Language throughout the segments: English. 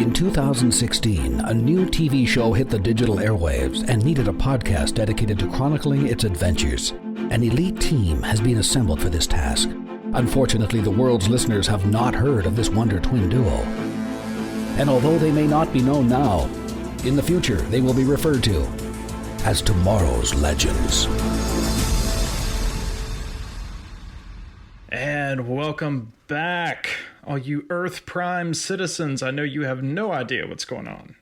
In 2016, a new TV show hit the digital airwaves and needed a podcast dedicated to chronicling its adventures. An elite team has been assembled for this task. Unfortunately, the world's listeners have not heard of this Wonder Twin duo. And although they may not be known now, in the future they will be referred to as tomorrow's legends. And welcome back, all you Earth Prime citizens. I know you have no idea what's going on.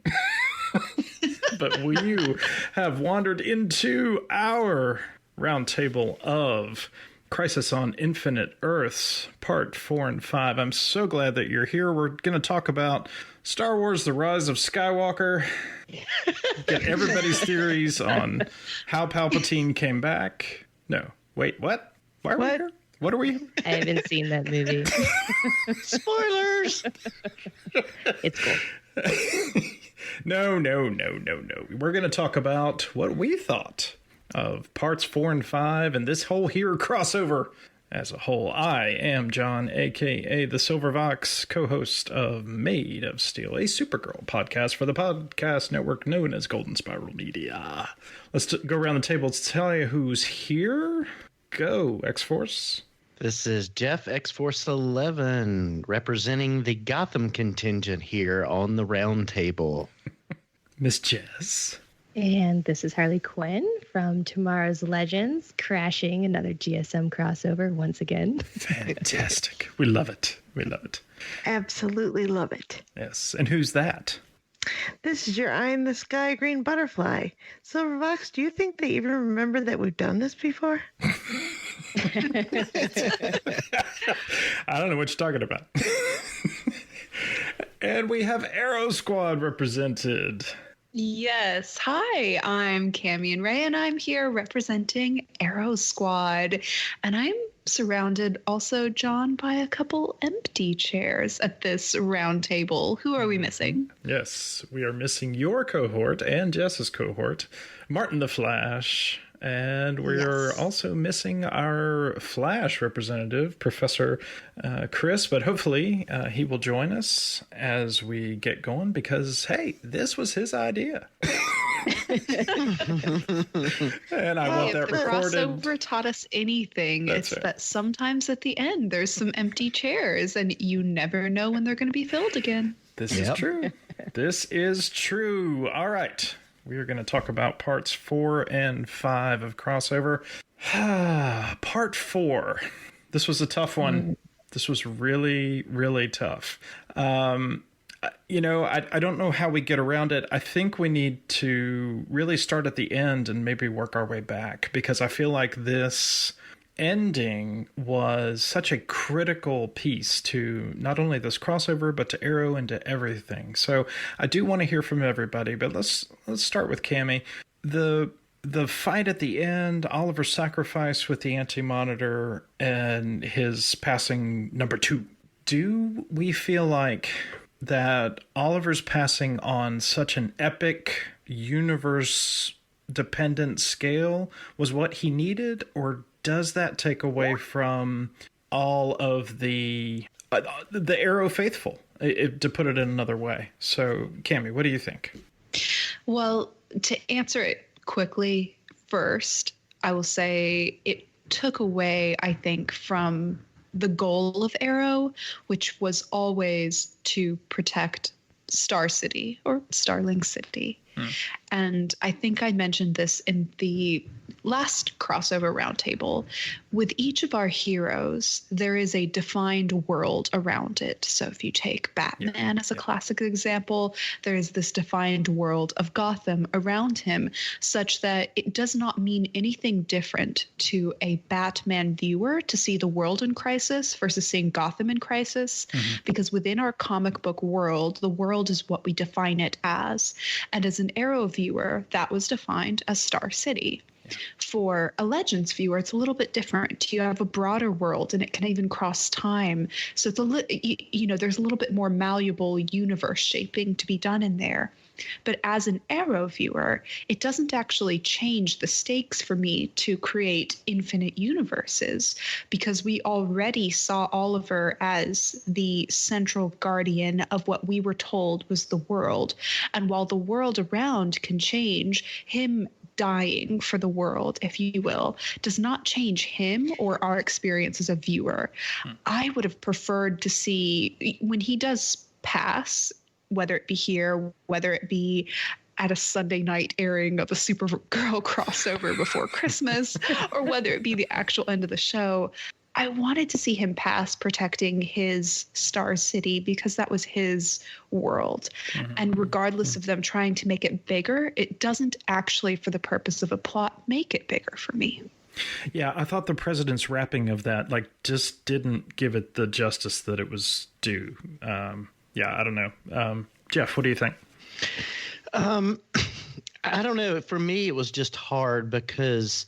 But you have wandered into our roundtable of Crisis on Infinite Earths, Part 4 and 5. I'm so glad that you're here. We're going to talk about Star Wars: The Rise of Skywalker. Get everybody's theories on how Palpatine came back. No, wait, what? Why are we here? What are we? I haven't seen that movie. Spoilers! It's cool. No. We're going to talk about what we thought of parts 4 and 5 and this whole here crossover as a whole. I am John, a.k.a. the Silvervox, co-host of Made of Steel, a Supergirl podcast for the podcast network known as Golden Spiral Media. Let's go around the table to tell you who's here. Go, X-Force. This is Jeff, X-Force 11, representing the Gotham contingent here on the round table. Miss Jess. And this is Harley Quinn from Tomorrow's Legends, crashing another GSM crossover once again. Fantastic. We love it. We love it. Absolutely love it. Yes. And who's that? This is your eye in the sky green butterfly. Silverbox, do you think they even remember that we've done this before? I don't know what you're talking about. And we have Arrow Squad represented. Yes. Hi, I'm Cammie and Ray, and I'm here representing Arrow Squad. And I'm surrounded also, John, by a couple empty chairs at this round table. Who are we missing? Yes, we are missing your cohort and Jess's cohort, Martin the Flash. And we are also missing our Flash representative, Professor Chris, but hopefully he will join us as we get going because, hey, this was his idea. And I want that recorded. If the crossover taught us anything, it's that sometimes at the end there's some empty chairs and you never know when they're going to be filled again. This is true. This is true. All right. We are going to talk about parts 4 and 5 of Crossover. Part 4. This was a tough one. This was really, really tough. I don't know how we get around it. I think we need to really start at the end and maybe work our way back because I feel like this ending was such a critical piece to not only this crossover but to Arrow and to everything. So I do want to hear from everybody, but let's start with Cammie. The fight at the end, Oliver's sacrifice with the Anti-Monitor and his passing number 2. Do we feel like that Oliver's passing on such an epic universe dependent scale was what he needed, or does that take away from all of the Arrow faithful, to put it in another way? So, Cammie, what do you think? Well, to answer it quickly first, I will say it took away, I think, from the goal of Arrow, which was always to protect Star City or Starling City. And I think I mentioned this in the last crossover roundtable. With each of our heroes, there is a defined world around it. So if you take Batman as a classic example, there is this defined world of Gotham around him, such that it does not mean anything different to a Batman viewer to see the world in crisis versus seeing Gotham in crisis, because within our comic book world, the world is what we define it as. And as an Arrow viewer, that was defined as Star City. For a Legends viewer, it's a little bit different. You have a broader world, and it can even cross time. So it's there's a little bit more malleable universe shaping to be done in there. But as an Arrow viewer, it doesn't actually change the stakes for me to create infinite universes, because we already saw Oliver as the central guardian of what we were told was the world. And while the world around can change, him dying for the world, if you will, does not change him or our experience as a viewer. I would have preferred to see, when he does pass, whether it be here, whether it be at a Sunday night airing of a Supergirl crossover before Christmas, or whether it be the actual end of the show, I wanted to see him pass protecting his Star City, because that was his world. And regardless of them trying to make it bigger, it doesn't actually, for the purpose of a plot, make it bigger for me. Yeah, I thought the president's wrapping of that just didn't give it the justice that it was due. Yeah, I don't know. Jeff, what do you think? I don't know. For me, it was just hard, because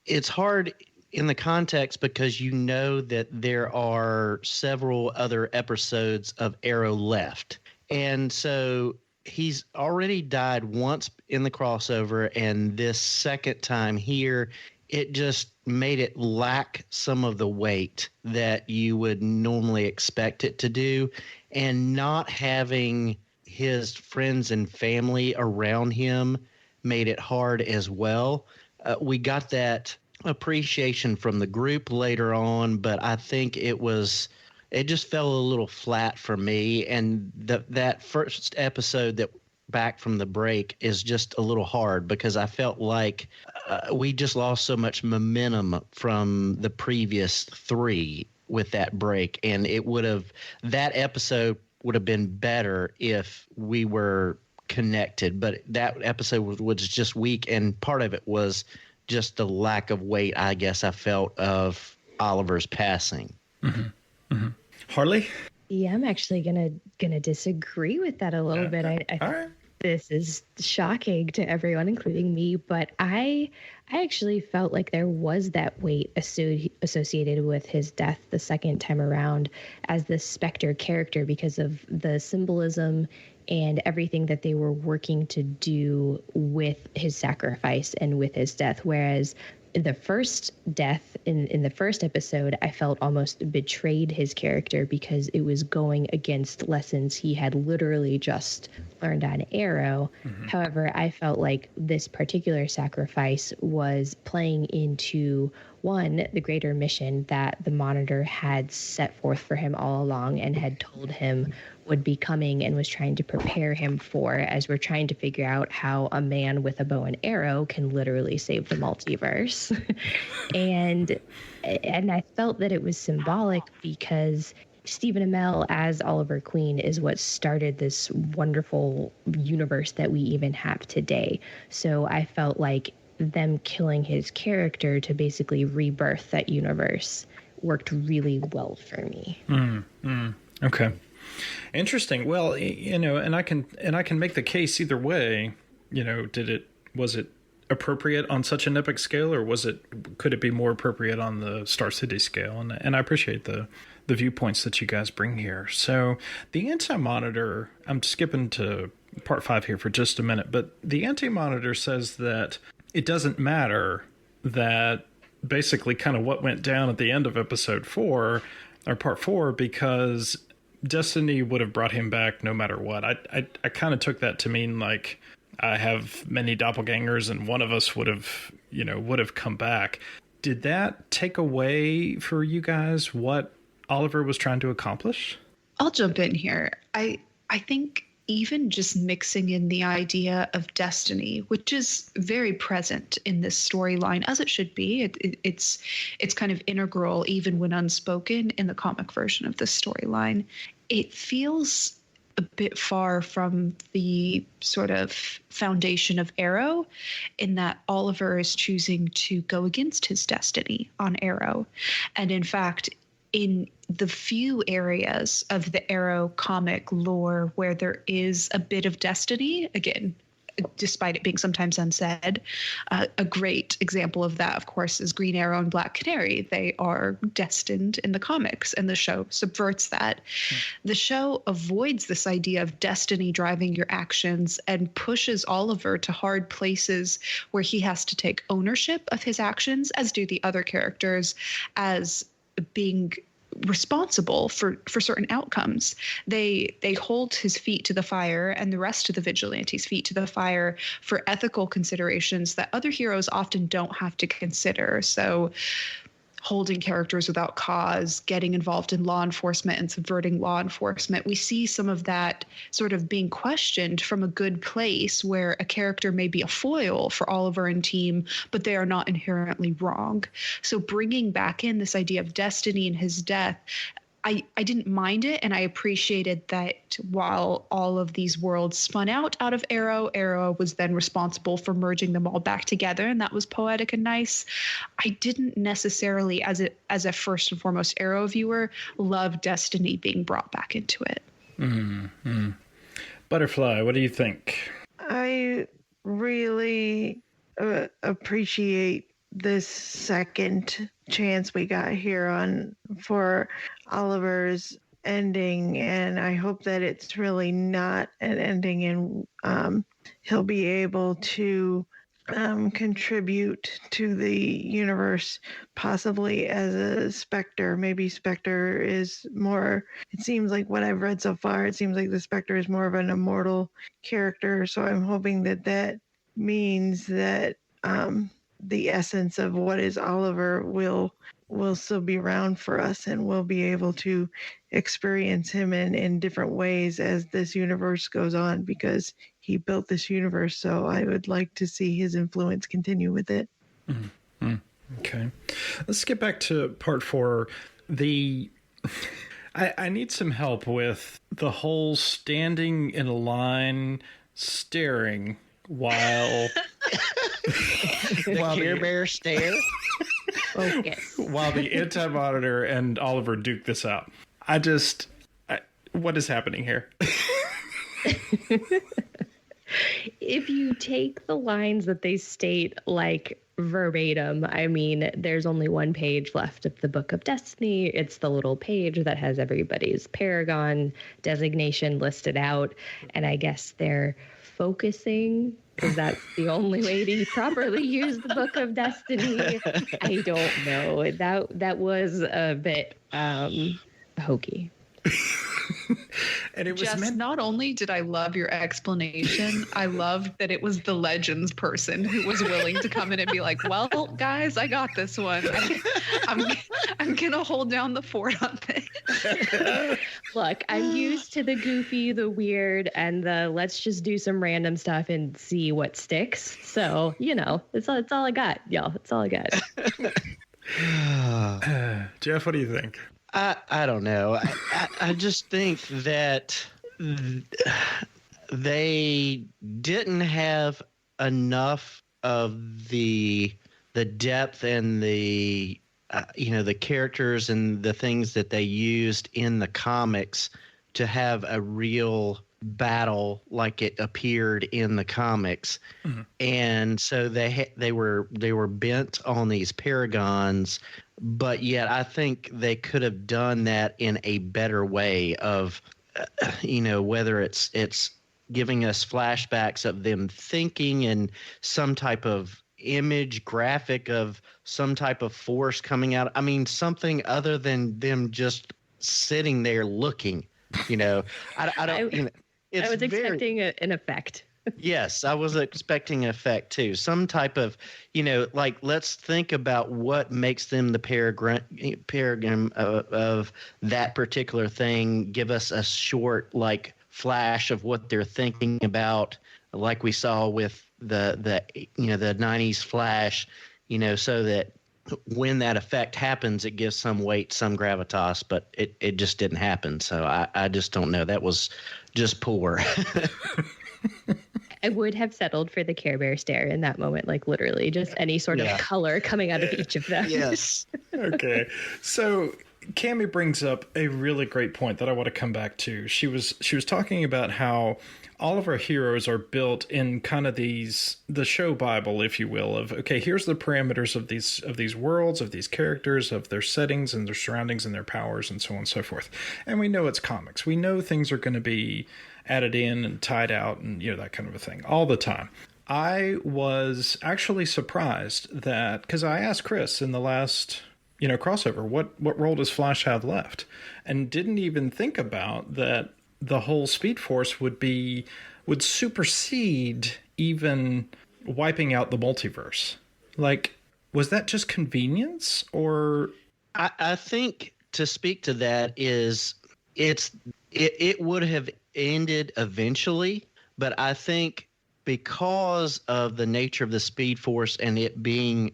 it's hard in the context because you know that there are several other episodes of Arrow left. And so he's already died once in the crossover, and this second time here, it just made it lack some of the weight that you would normally expect it to do. And not having his friends and family around him made it hard as well. We got that appreciation from the group later on, but I think it just fell a little flat for me. And that first episode that back from the break is just a little hard, because I felt like we just lost so much momentum from the previous three with that break. And that episode would have been better if we were connected, but that episode was just weak. And part of it was just the lack of weight, I guess, I felt of Oliver's passing. Harley? Yeah, I'm actually gonna disagree with that a little bit. I All right. This is shocking to everyone, including me, but I actually felt like there was that weight associated with his death the second time around as the Spectre character, because of the symbolism and everything that they were working to do with his sacrifice and with his death. Whereas the first death in the first episode, I felt almost betrayed his character, because it was going against lessons he had literally just learned on Arrow. However, I felt like this particular sacrifice was playing into, one, the greater mission that the Monitor had set forth for him all along and had told him would be coming and was trying to prepare him for, as we're trying to figure out how a man with a bow and arrow can literally save the multiverse. and I felt that it was symbolic, because Stephen Amell as Oliver Queen is what started this wonderful universe that we even have today. So I felt like them killing his character to basically rebirth that universe worked really well for me. Okay. Interesting. Well, and I can make the case either way. Was it appropriate on such an epic scale, or could it be more appropriate on the Star City scale? And I appreciate the viewpoints that you guys bring here. So the Anti-Monitor, I'm skipping to part 5 here for just a minute, but the Anti-Monitor says that it doesn't matter that basically kind of what went down at the end of episode 4 or part 4, because Destiny would have brought him back no matter what. I kind of took that to mean like, I have many doppelgangers and one of us would have come back. Did that take away for you guys what Oliver was trying to accomplish? I'll jump in here. I think even just mixing in the idea of destiny, which is very present in this storyline, as it should be. It's kind of integral, even when unspoken, in the comic version of this storyline. It feels a bit far from the sort of foundation of Arrow, in that Oliver is choosing to go against his destiny on Arrow. And in fact, in the few areas of the Arrow comic lore where there is a bit of destiny, again, despite it being sometimes unsaid. A great example of that, of course, is Green Arrow and Black Canary. They are destined in the comics, and the show subverts that. The show avoids this idea of destiny driving your actions and pushes Oliver to hard places where he has to take ownership of his actions, as do the other characters, as being responsible for certain outcomes. They hold his feet to the fire and the rest of the vigilantes' feet to the fire for ethical considerations that other heroes often don't have to consider. So holding characters without cause, getting involved in law enforcement and subverting law enforcement. We see some of that sort of being questioned from a good place where a character may be a foil for Oliver and team, but they are not inherently wrong. So bringing back in this idea of destiny and his death, I didn't mind it, and I appreciated that while all of these worlds spun out of Arrow, Arrow was then responsible for merging them all back together, and that was poetic and nice. I didn't necessarily, as a first and foremost Arrow viewer, love destiny being brought back into it. Mm-hmm. Butterfly, what do you think? I really appreciate this second chance we got here for Oliver's ending, and I hope that it's really not an ending, and he'll be able to contribute to the universe, possibly as a Spectre. Maybe Spectre is more, it seems like what I've read so far, it seems like the Spectre is more of an immortal character, so I'm hoping that means that the essence of what is Oliver will still be around for us, and we'll be able to experience him in different ways as this universe goes on, because he built this universe. So I would like to see his influence continue with it. Mm-hmm. Okay. Let's get back to part 4. I need some help with the whole standing in a line staring while the Care Bear stare. Focus. While the Anti-Monitor and Oliver duke this out. What is happening here? If you take the lines that they state like verbatim, I mean, there's only one page left of the Book of Destiny. It's the little page that has everybody's Paragon designation listed out. And I guess they're focusing, because that's the only way to properly use the Book of Destiny. I don't know. That was a bit hokey. And it was Jess, not only did I love your explanation, I loved that it was the Legends person who was willing to come in and be like, well, guys, I got this one. I'm going to hold down the fort on this. Look, I'm used to the goofy, the weird, and the let's just do some random stuff and see what sticks. So, it's all I got, y'all. It's all I got. Jeff, what do you think? I don't know. I just think that they didn't have enough of the depth and the characters and the things that they used in the comics to have a real battle like it appeared in the comics. Mm-hmm. And so they were bent on these paragons, but yet I think they could have done that in a better way of whether it's giving us flashbacks of them thinking and some type of image graphic of some type of force coming out. I mean, something other than them just sitting there looking, I don't, I was expecting an effect. Yes, I was expecting an effect too. Some type of, like let's think about what makes them the paragon of that particular thing. Give us a short flash of what they're thinking about, like we saw with the 90s Flash, so that when that effect happens, it gives some weight, some gravitas, but it just didn't happen. So I just don't know. That was just poor. I would have settled for the Care Bear stare in that moment, literally just any sort of color coming out of each of them. Yes. Okay. So Cammie brings up a really great point that I want to come back to. She was talking about how all of our heroes are built in kind of the show Bible, if you will, of, okay, here's the parameters of these worlds, of these characters, of their settings and their surroundings and their powers and so on and so forth. And we know it's comics. We know things are going to be added in and tied out and, that kind of a thing all the time. I was actually surprised that, because I asked Chris in the last crossover, what role does Flash have left? And didn't even think about that the whole Speed Force would supersede even wiping out the multiverse. Like, was that just convenience, or? I think to speak to that is it would have ended eventually, but I think because of the nature of the Speed Force and it being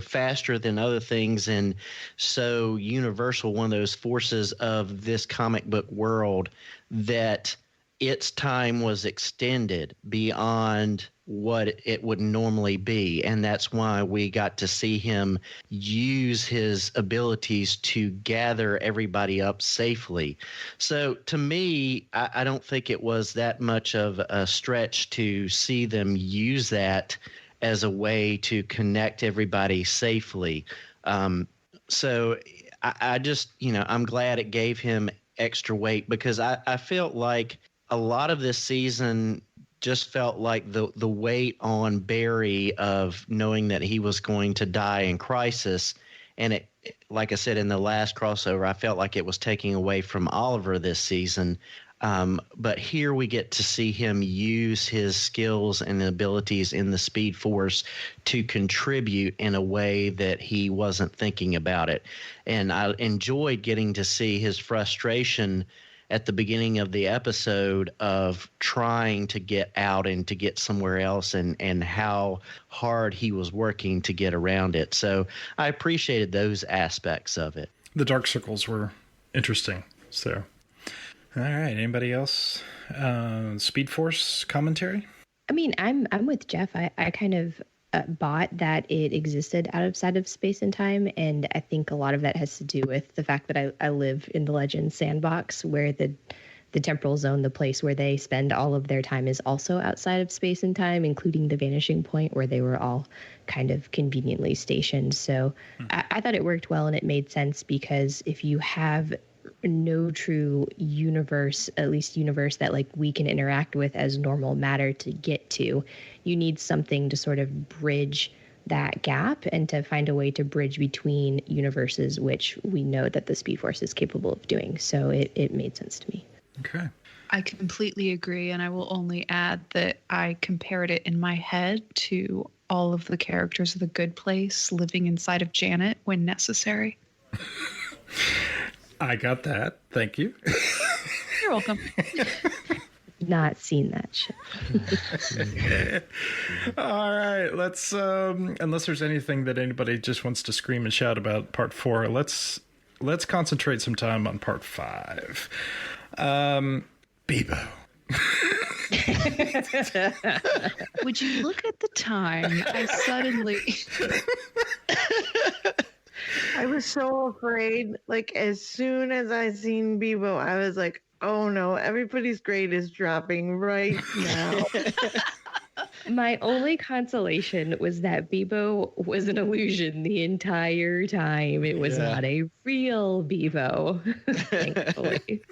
faster than other things and so universal, one of those forces of this comic book world, that its time was extended beyond what it would normally be. And that's why we got to see him use his abilities to gather everybody up safely. So to me, I don't think it was that much of a stretch to see them use that as a way to connect everybody safely. So I just, I'm glad it gave him extra weight, because I felt like a lot of this season just felt like the weight on Barry of knowing that he was going to die in Crisis. And it, like I said, in the last crossover, I felt like it was taking away from Oliver this season. But here we get to see him use his skills and abilities in the Speed Force to contribute in a way that he wasn't thinking about it. And I enjoyed getting to see his frustration at the beginning of the episode of trying to get out and to get somewhere else, and how hard he was working to get around it. So I appreciated those aspects of it. The dark circles were interesting. So, all right. Anybody else? Speed Force commentary? I mean, I'm with Jeff. I kind of bought that it existed outside of space and time, and I think a lot of that has to do with the fact that I live in the Legends sandbox, where the temporal zone, the place where they spend all of their time, is also outside of space and time, including the vanishing point where they were all kind of conveniently stationed. So I thought it worked well, and it made sense, because if you have no true universe, at least universe that like we can interact with as normal matter to get to, you need something to sort of bridge that gap and to find a way to bridge between universes, which we know that the Speed Force is capable of doing. So it made sense to me. Okay. I completely agree, and I will only add that I compared it in my head to all of the characters of The Good Place living inside of Janet when necessary. I got that. Thank you. You're welcome. Not seen that shit. All right. Let's, unless there's anything that anybody just wants to scream and shout about part 4, let's concentrate some time on part 5. Bebo. Would you look at the time? I suddenly... I was so afraid. Like, as soon as I seen Bebo, I was like, oh no, everybody's grade is dropping right now. My only consolation was that Bebo was an illusion the entire time. It was not a real Bebo, thankfully.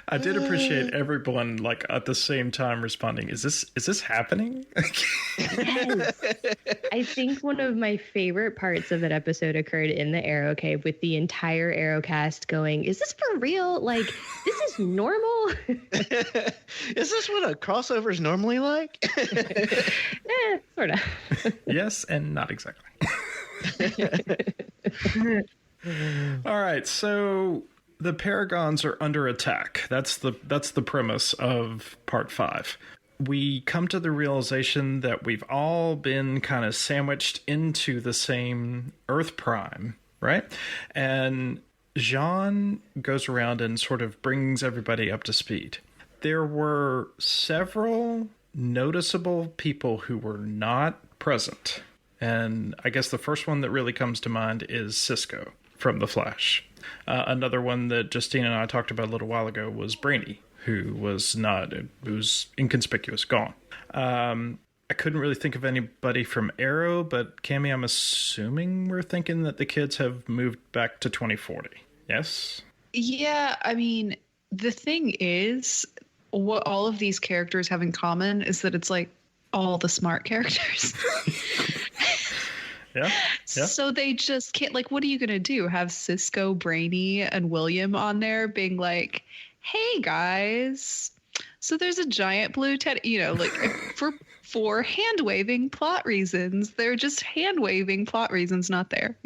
I did appreciate everyone like at the same time responding. Is this happening? Yes. I think one of my favorite parts of that episode occurred in the Arrow Cave, with the entire Arrow cast going, is this for real? Like, this is normal? Is this what a crossover is normally like? Sort of. Yes, and not exactly. All right, so the Paragons are under attack. That's the premise of part 5. We come to the realization that we've all been kind of sandwiched into the same Earth Prime, right? And Jean goes around and sort of brings everybody up to speed. There were several noticeable people who were not present. And I guess the first one that really comes to mind is Cisco. from The Flash. Another one that Justine and I talked about a little while ago was Brainy, who was inconspicuous, gone. I couldn't really think of anybody from Arrow, but Cammy, I'm assuming we're thinking that the kids have moved back to 2040. Yes? Yeah, I mean, the thing is, what all of these characters have in common is that it's like all the smart characters. Yeah. So they just can't, like, what are you going to do? Have Cisco, Brainy, and William on there being like, hey, guys, so there's a giant blue teddy, like for hand-waving plot reasons. They're just hand-waving plot reasons not there,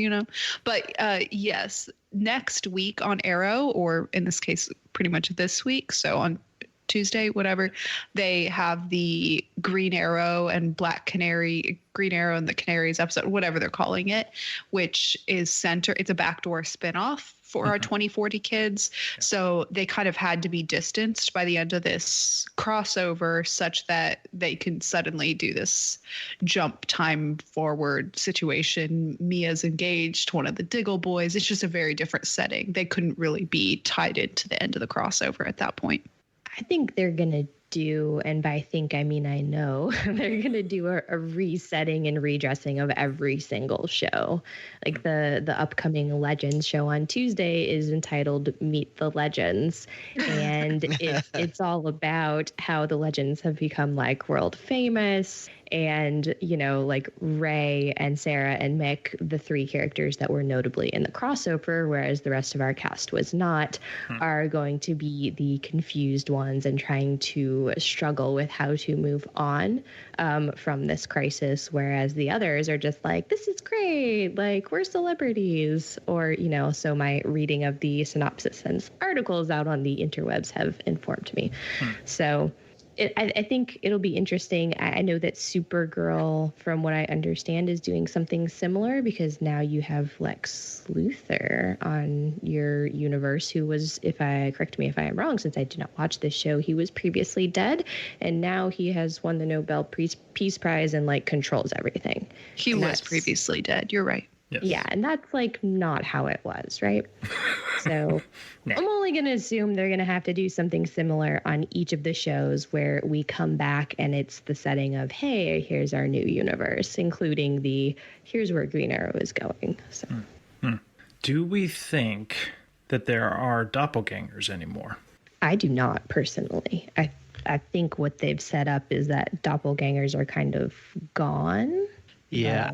But yes, next week on Arrow, or in this case, pretty much this week, so on Tuesday, whatever, they have the Green Arrow and Green Arrow and the Canaries episode, whatever they're calling it, which is it's a backdoor spinoff for our 2040 kids. Yeah. So they kind of had to be distanced by the end of this crossover such that they can suddenly do this jump time forward situation. Mia's engaged, one of the Diggle boys. It's just a very different setting. They couldn't really be tied into the end of the crossover at that point. I think they're going to do, and by think I mean I know, they're going to do a resetting and redressing of every single show. Like the upcoming Legends show on Tuesday is entitled Meet the Legends, and it's all about how the Legends have become like world famous. And, like Ray and Sarah and Mick, the three characters that were notably in the crossover, whereas the rest of our cast was not, are going to be the confused ones and trying to struggle with how to move on from this crisis, whereas the others are just like, this is great, like, we're celebrities. Or, so my reading of the synopsis and articles out on the interwebs have informed me. So I think it'll be interesting. I know that Supergirl, from what I understand, is doing something similar because now you have Lex Luthor on your universe, who was, correct me if I am wrong, since I did not watch this show, he was previously dead, and now he has won the Nobel Peace Prize and like controls everything. He was previously dead. You're right. Yes. Yeah, and that's like not how it was, right? So I'm only going to assume they're going to have to do something similar on each of the shows where we come back and it's the setting of, hey, here's our new universe, including here's where Green Arrow is going. So, Do we think that there are doppelgangers anymore? I do not personally. I think what they've set up is that doppelgangers are kind of gone. Yeah.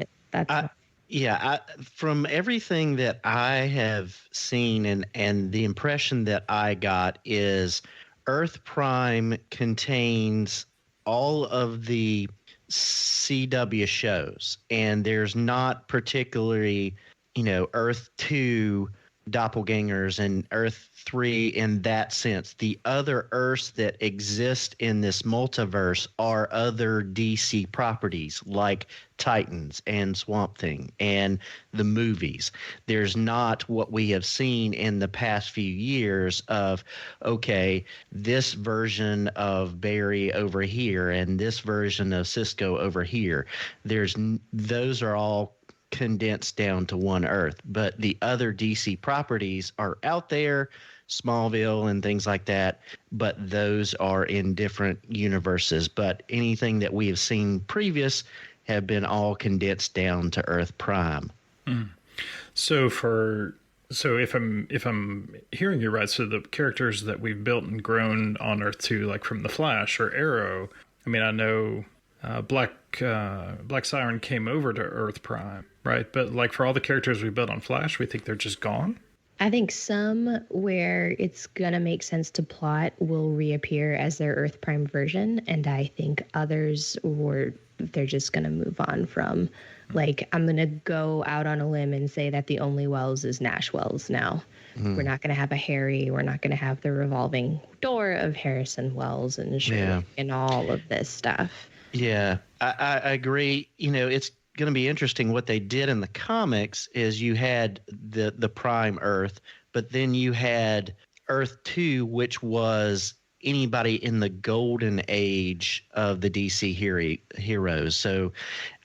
From everything that I have seen and the impression that I got is Earth Prime contains all of the CW shows, and there's not particularly, Earth 2 doppelgangers and Earth 3 in that sense. The other Earths that exist in this multiverse are other DC properties like Titans and Swamp Thing and the movies. There's not what we have seen in the past few years of, okay, this version of Barry over here and this version of Cisco over here. Those are all condensed down to one Earth, but the other DC properties are out there, Smallville and things like that, but those are in different universes. But anything that we have seen previous have been all condensed down to Earth Prime. So if I'm hearing you right, so the characters that we've built and grown on Earth 2, like from The Flash or Arrow, I mean, I know Black Siren came over to Earth Prime, right? But like for all the characters we built on Flash, we think they're just gone? I think some where it's going to make sense to plot will reappear as their Earth Prime version. And I think others they're just going to move on from. Like, I'm going to go out on a limb and say that the only Wells is Nash Wells now. We're not going to have a Harry. We're not going to have the revolving door of Harrison Wells and Sherlock and all of this stuff. Yeah, I agree. It's going to be interesting. What they did in the comics is you had the Prime Earth, but then you had Earth 2, which was anybody in the golden age of the DC heroes. So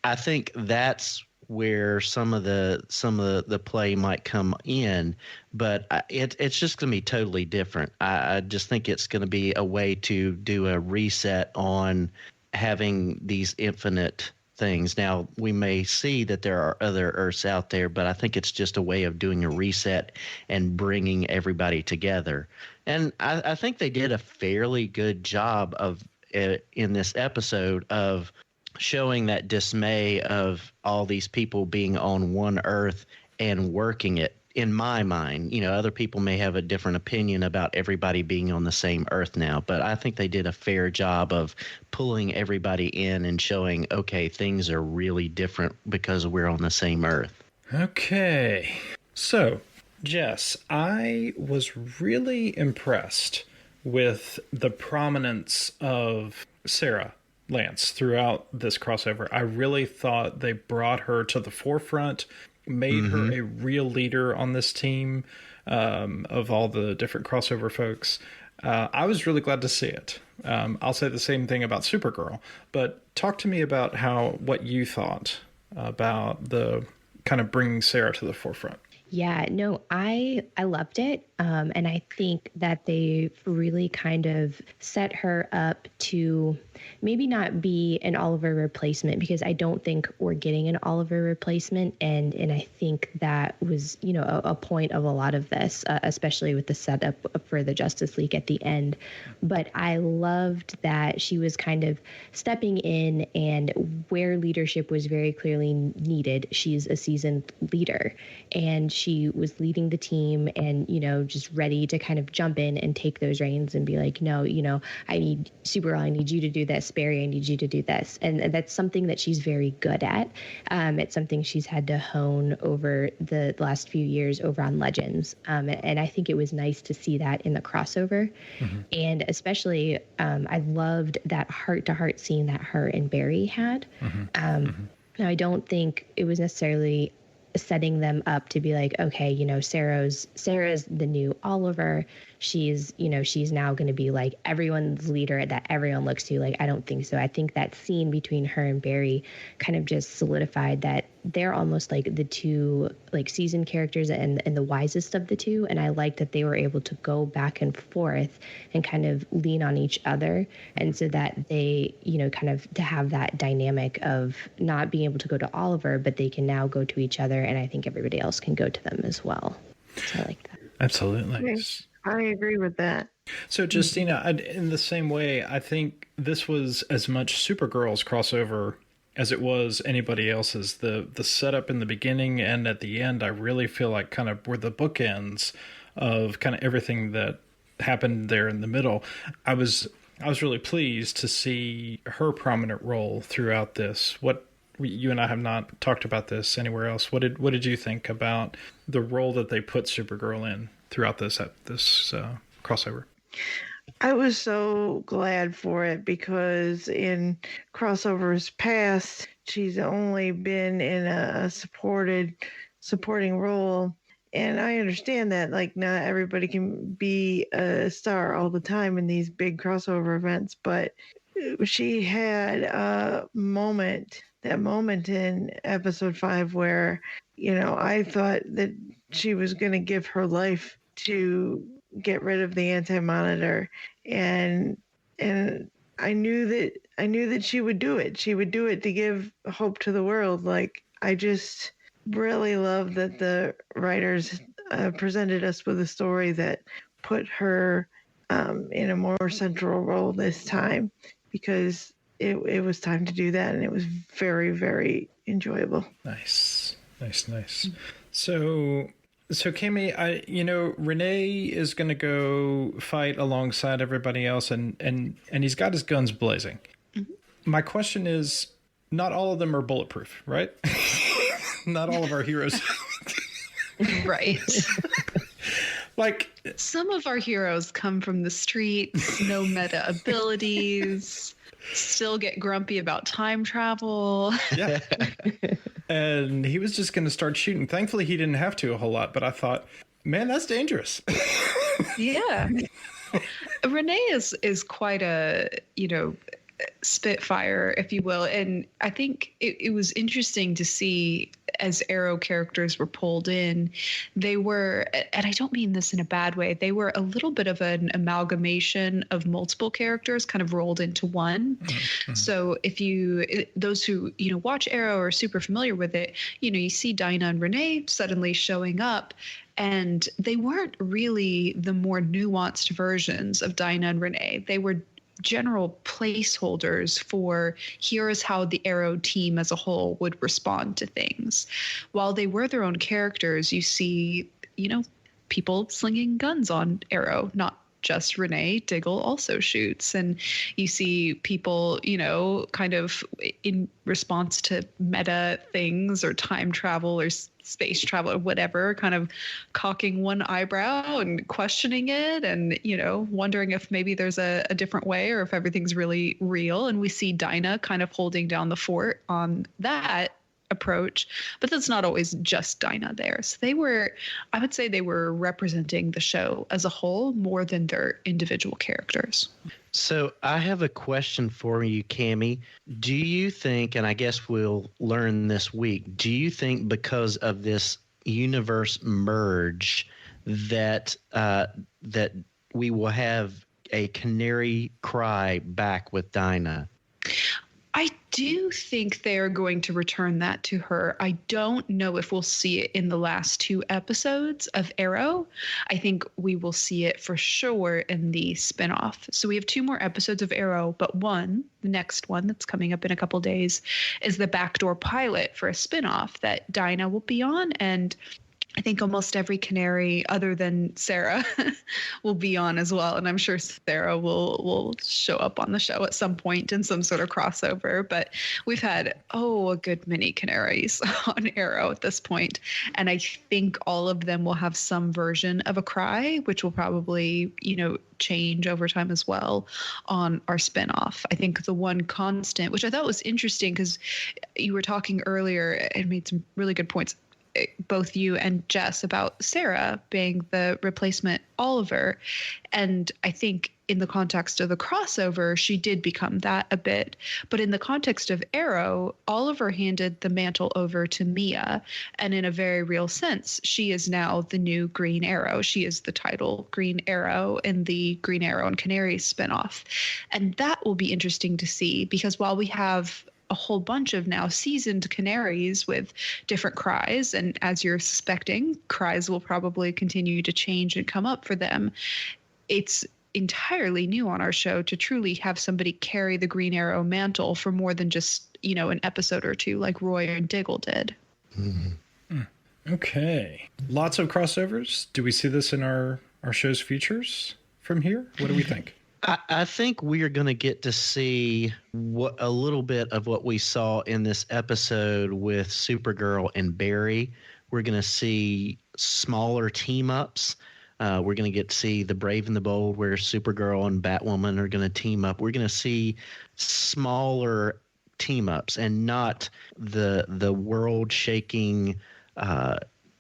I think that's where some of the play might come in, but it's just going to be totally different. I just think it's going to be a way to do a reset on having these infinite things. Now, we may see that there are other Earths out there, but I think it's just a way of doing a reset and bringing everybody together. And I think they did a fairly good job of in this episode of showing that dismay of all these people being on one Earth and working it. In my mind, other people may have a different opinion about everybody being on the same Earth now, but I think they did a fair job of pulling everybody in and showing, okay, things are really different because we're on the same Earth. Okay. So, Jess, I was really impressed with the prominence of Sarah Lance throughout this crossover. I really thought they brought her to the forefront, made her a real leader on this team of all the different crossover folks. I was really glad to see it. I'll say the same thing about Supergirl, but talk to me about what you thought about the kind of bringing Sarah to the forefront. Yeah, no, I loved it. And I think that they really kind of set her up to maybe not be an Oliver replacement, because I don't think we're getting an Oliver replacement. And I think that was, a point of a lot of this, especially with the setup for the Justice League at the end. But I loved that she was kind of stepping in, and where leadership was very clearly needed, she's a seasoned leader. And she was leading the team and, just ready to kind of jump in and take those reins and be like, no, I need Supergirl, I need you to do this. Barry, I need you to do this. And that's something that she's very good at. It's something she's had to hone over the last few years over on Legends. And I think it was nice to see that in the crossover. And especially, I loved that heart-to-heart scene that her and Barry had. Now, I don't think it was necessarily setting them up to be like, okay, Sarah's the new Oliver. She's now going to be like everyone's leader that everyone looks to. Like, I don't think so. I think that scene between her and Barry kind of just solidified that they're almost like the two like seasoned characters and the wisest of the two. And I like that they were able to go back and forth and kind of lean on each other. And so that they, kind of to have that dynamic of not being able to go to Oliver, but they can now go to each other. And I think everybody else can go to them as well. So I like that. Absolutely. I agree with that. So, Justina, in the same way, I think this was as much Supergirl's crossover as it was anybody else's. The setup in the beginning and at the end, I really feel like kind of were the bookends of kind of everything that happened there in the middle. I was really pleased to see her prominent role throughout this. You and I have not talked about this anywhere else. What did you think about the role that they put Supergirl in throughout this crossover? I was so glad for it, because in crossovers past, she's only been in a supporting role. And I understand that, like, not everybody can be a star all the time in these big crossover events, but she had a moment in episode 5 where, I thought that she was going to give her life to get rid of the Anti-Monitor, and I knew that she would do it. She would do it to give hope to the world. Like, I just really love that the writers presented us with a story that put her in a more central role this time, because it was time to do that, and it was very, very enjoyable. Nice. So Kimmy, Renee is going to go fight alongside everybody else, and he's got his guns blazing. My question is, not all of them are bulletproof, right? Not all of our heroes. Right. Like, some of our heroes come from the streets, no meta abilities, still get grumpy about time travel. Yeah. And he was just going to start shooting. Thankfully, he didn't have to a whole lot, but I thought, man, that's dangerous. Yeah. Renee is quite a, Spitfire, if you will. And I think it was interesting to see as Arrow characters were pulled in, they were, and I don't mean this in a bad way, they were a little bit of an amalgamation of multiple characters kind of rolled into one. Mm-hmm. So if those who, watch Arrow or are super familiar with it, you see Dinah and Renee suddenly showing up, and they weren't really the more nuanced versions of Dinah and Renee. They were general placeholders for here is how the Arrow team as a whole would respond to things. While they were their own characters, you see, people slinging guns on Arrow, not just Renee. Diggle also shoots, and you see people, kind of in response to meta things or time travel or space travel or whatever, kind of cocking one eyebrow and questioning it and, wondering if maybe there's a different way or if everything's really real. And we see Dinah kind of holding down the fort on that approach, but that's not always just Dinah there. So I would say they were representing the show as a whole more than their individual characters. So I have a question for you, Cammie. Do you think, and I guess we'll learn this week, do you think because of this universe merge that that we will have a canary cry back with Dinah? I do think they are going to return that to her. I don't know if we'll see it in the last 2 episodes of Arrow. I think we will see it for sure in the spinoff. So we have 2 more episodes of Arrow, but the next one that's coming up in a couple days is the backdoor pilot for a spinoff that Dinah will be on. And I think almost every canary other than Sarah will be on as well. And I'm sure Sarah will show up on the show at some point in some sort of crossover. But we've had, a good many canaries on Arrow at this point. And I think all of them will have some version of a cry, which will probably, change over time as well on our spinoff. I think the one constant, which I thought was interesting because you were talking earlier and made some really good points, both you and Jess, about Sarah being the replacement Oliver. And I think in the context of the crossover, she did become that a bit. But in the context of Arrow, Oliver handed the mantle over to Mia. And in a very real sense, she is now the new Green Arrow. She is the title Green Arrow in the Green Arrow and Canaries spinoff. And that will be interesting to see, because while we have a whole bunch of now seasoned canaries with different cries, and as you're suspecting, cries will probably continue to change and come up for them. It's entirely new on our show to truly have somebody carry the Green Arrow mantle for more than just, an episode or 2 like Roy and Diggle did. Mm-hmm. Okay. Lots of crossovers. Do we see this in our show's features from here? What do we think? I think we are going to get to see a little bit of what we saw in this episode with Supergirl and Barry. We're going to see smaller team-ups. We're going to get to see The Brave and the Bold, where Supergirl and Batwoman are going to team up. We're going to see smaller team-ups and not the world-shaking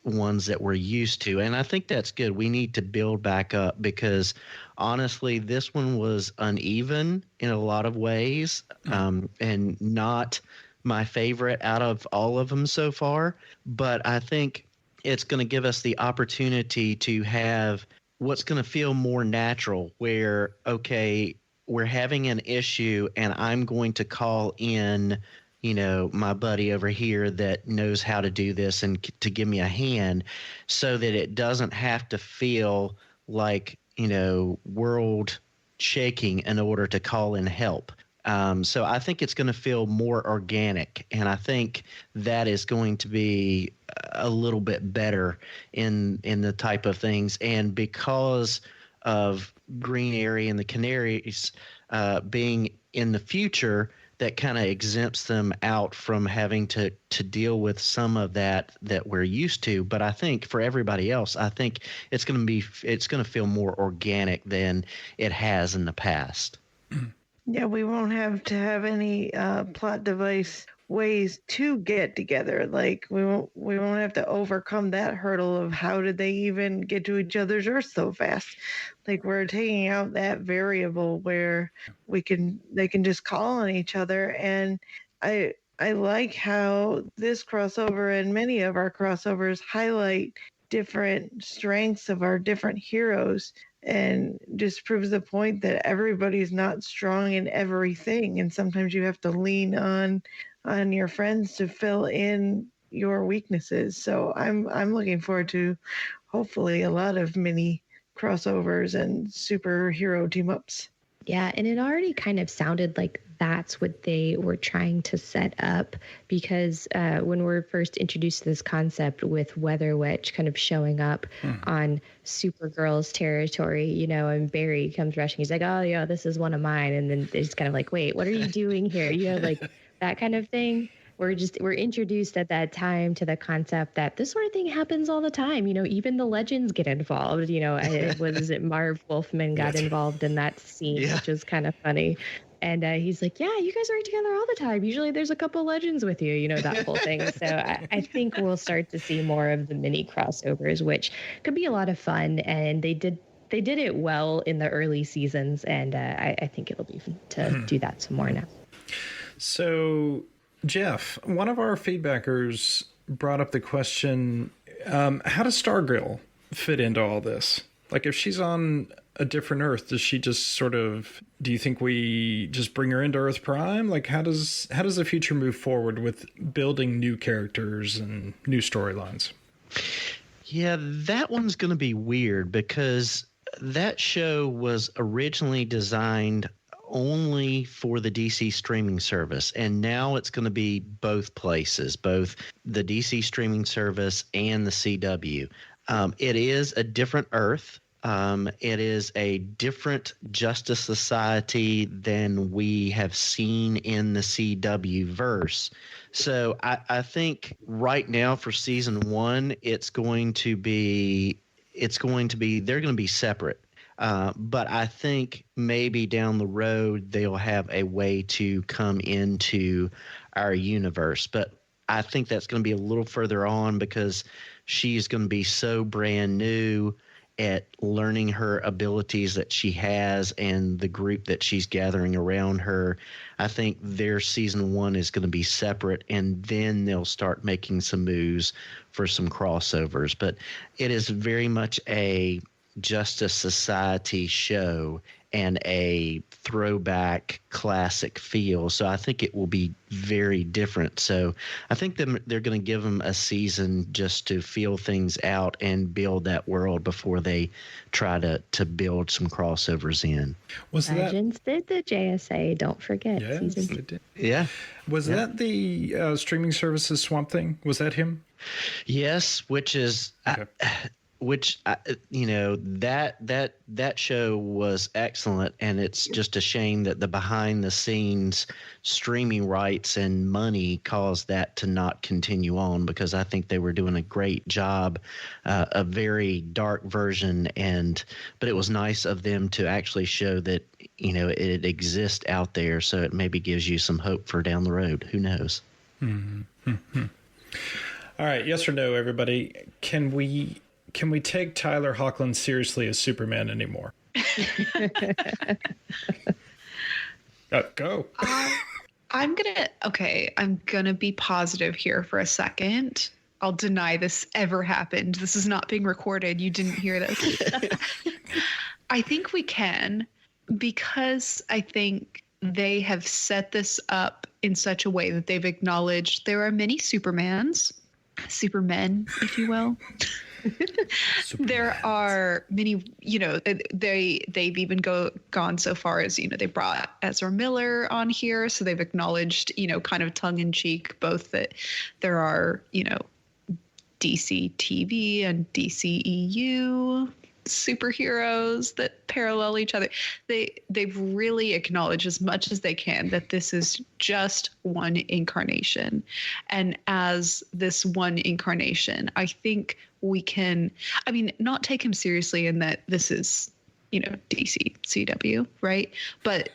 ones that we're used to. And I think that's good. We need to build back up because honestly, this one was uneven in a lot of ways, and not my favorite out of all of them so far. But I think it's going to give us the opportunity to have what's going to feel more natural, where, okay, we're having an issue and I'm going to call in my buddy over here that knows how to do this and to give me a hand, so that it doesn't have to feel like, world shaking in order to call in help. So I think it's going to feel more organic, and I think that is going to be a little bit better in the type of things. And because of Green Area and the Canaries being in the future, that kind of exempts them out from having to deal with some of that we're used to. But I think for everybody else, I think it's going to feel more organic than it has in the past. Yeah, we won't have to have any plot device ways to get together. Like we won't have to overcome that hurdle of how did they even get to each other's earth so fast. Like we're taking out that variable where they can just call on each other. And I like how this crossover and many of our crossovers highlight different strengths of our different heroes and just proves the point that everybody's not strong in everything, and sometimes you have to lean on your friends to fill in your weaknesses. So I'm looking forward to hopefully a lot of mini crossovers and superhero team ups. Yeah, and it already kind of sounded like that's what they were trying to set up because when we're first introduced to this concept with Weather Witch kind of showing up on Supergirl's territory, you know, and Barry comes rushing. He's like, oh, yeah, this is one of mine. And then it's kind of like, wait, what are you doing here? You know, like that kind of thing. We're introduced at that time to the concept that this sort of thing happens all the time. You know, even the legends get involved. You know, Marv Wolfman got involved in that scene, which was kind of funny. And he's like, yeah, you guys are together all the time. Usually there's a couple legends with you, you know, that whole thing. So I think we'll start to see more of the mini crossovers, which could be a lot of fun. And they did it well in the early seasons. And I think it'll be fun to do that some more now. So, Jeff, one of our feedbackers brought up the question, how does Stargirl fit into all this? Like, if she's on a different Earth, does she just sort of, do you think we just bring her into Earth Prime? Like, how does the future move forward with building new characters and new storylines? Yeah, that one's going to be weird because that show was originally designed only for the DC streaming service, and now it's going to be both places, both the DC streaming service and the CW. It is a different Earth. It is a different Justice Society than we have seen in the CW verse. So I think right now for season 1, they're going to be separate. But I think maybe down the road they'll have a way to come into our universe. But I think that's going to be a little further on because she's going to be so brand new at learning her abilities that she has and the group that she's gathering around her. I think their season 1 is going to be separate, and then they'll start making some moves for some crossovers. But it is very much a Justice Society show and a throwback classic feel. So I think it will be very different. So I think they're going to give them a season just to feel things out and build that world before they try to build some crossovers in. Legends did the JSA, don't forget. Yeah, season. they did. Yeah. Was that the streaming services Swamp Thing? Was that him? Yes, which is Okay. That show was excellent, and it's just a shame that the behind the scenes streaming rights and money caused that to not continue on, because I think they were doing a great job, a very dark version, but it was nice of them to actually show that it exists out there, so it maybe gives you some hope for down the road. Who knows? Mm-hmm. All right, yes or no, everybody. Can we take Tyler Hoechlin seriously as Superman anymore? Go. I'm gonna be positive here for a second. I'll deny this ever happened. This is not being recorded. You didn't hear this. I think we can, because I think they have set this up in such a way that they've acknowledged there are many Supermen, if you will. There are many, they've even gone so far as, they brought Ezra Miller on here. So they've acknowledged, kind of tongue in cheek, both that there are, DC TV and DCEU superheroes that parallel each other. They've really acknowledged as much as they can that this is just one incarnation. And as this one incarnation, I think we can, not take him seriously in that this is, DC CW, right? But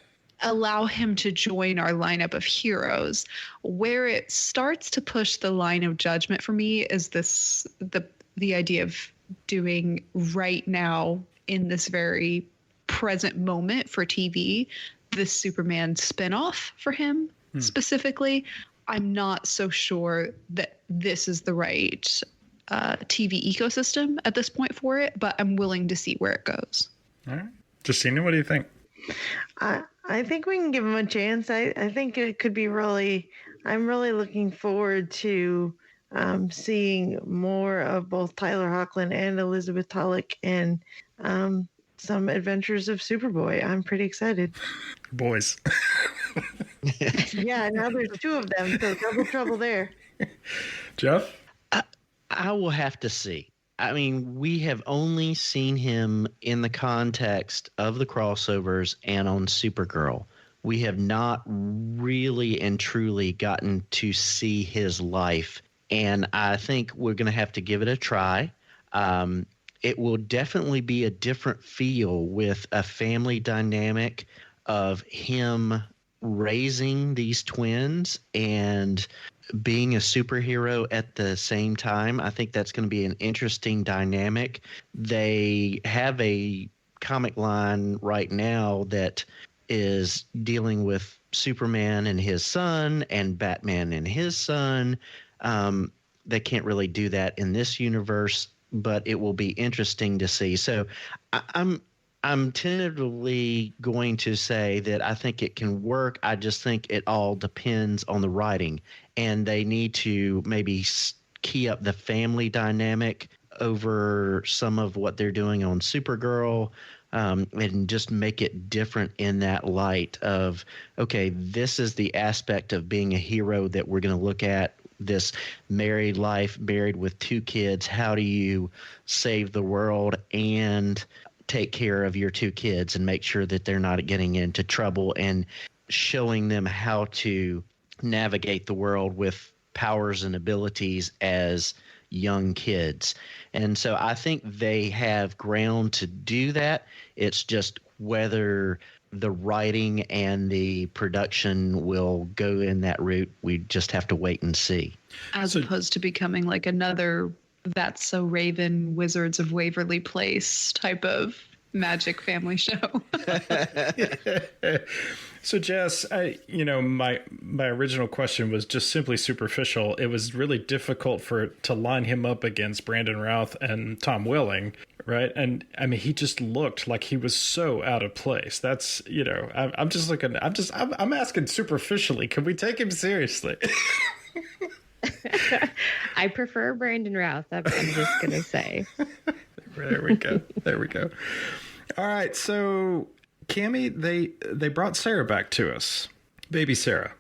allow him to join our lineup of heroes. Where it starts to push the line of judgment for me is the idea of doing right now in this very present moment for TV, this Superman spinoff for him specifically. I'm not so sure that this is the right TV ecosystem at this point for it, but I'm willing to see where it goes. All right. Justina, what do you think? I think we can give him a chance. I think it could be I'm really looking forward to seeing more of both Tyler Hoechlin and Elizabeth Tulloch and some adventures of Superboy. I'm pretty excited. Boys. Yeah, now there's two of them, so double trouble there. Jeff? I will have to see. I mean, we have only seen him in the context of the crossovers and on Supergirl. We have not really and truly gotten to see his life, and I think we're going to have to give it a try. It will definitely be a different feel with a family dynamic of him raising these twins and being a superhero at the same time. I think that's going to be an interesting dynamic. They have a comic line right now that is dealing with Superman and his son and Batman and his son. They can't really do that in this universe, but it will be interesting to see. So I'm tentatively going to say that I think it can work. I just think it all depends on the writing, and they need to maybe key up the family dynamic over some of what they're doing on Supergirl, and just make it different in that light of, okay, this is the aspect of being a hero that we're going to look at. This married life, married with 2 kids. How do you save the world and take care of your 2 kids and make sure that they're not getting into trouble, and showing them how to navigate the world with powers and abilities as young kids. And so I think they have ground to do that. It's just whether the writing and the production will go in that route. We just have to wait and see. As opposed to becoming like another That's So Raven, Wizards of Waverly Place type of magic family show. So Jess, my original question was just simply superficial. It was really difficult to line him up against Brandon Routh and Tom Welling, right? And I mean, he just looked like he was so out of place. That's, I'm asking superficially, can we take him seriously? I prefer Brandon Routh. I'm just going to say. There we go. All right. So Cammie, they brought Sarah back to us. Baby Sarah.